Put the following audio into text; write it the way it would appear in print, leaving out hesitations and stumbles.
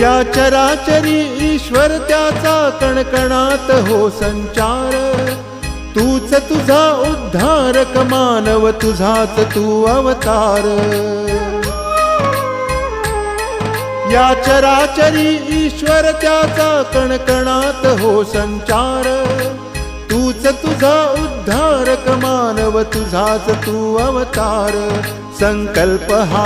या चराचरी ईश्वर त्याचा कणकणात हो संचार। तूच तुझा उद्धारक मानव, तुझाच तू अवतार। या चराचरी ईश्वर त्याचा कणकणात हो संचार। तूच तुझा उद्धारक मानव, तुझाच तू अवतार। संकल्प हा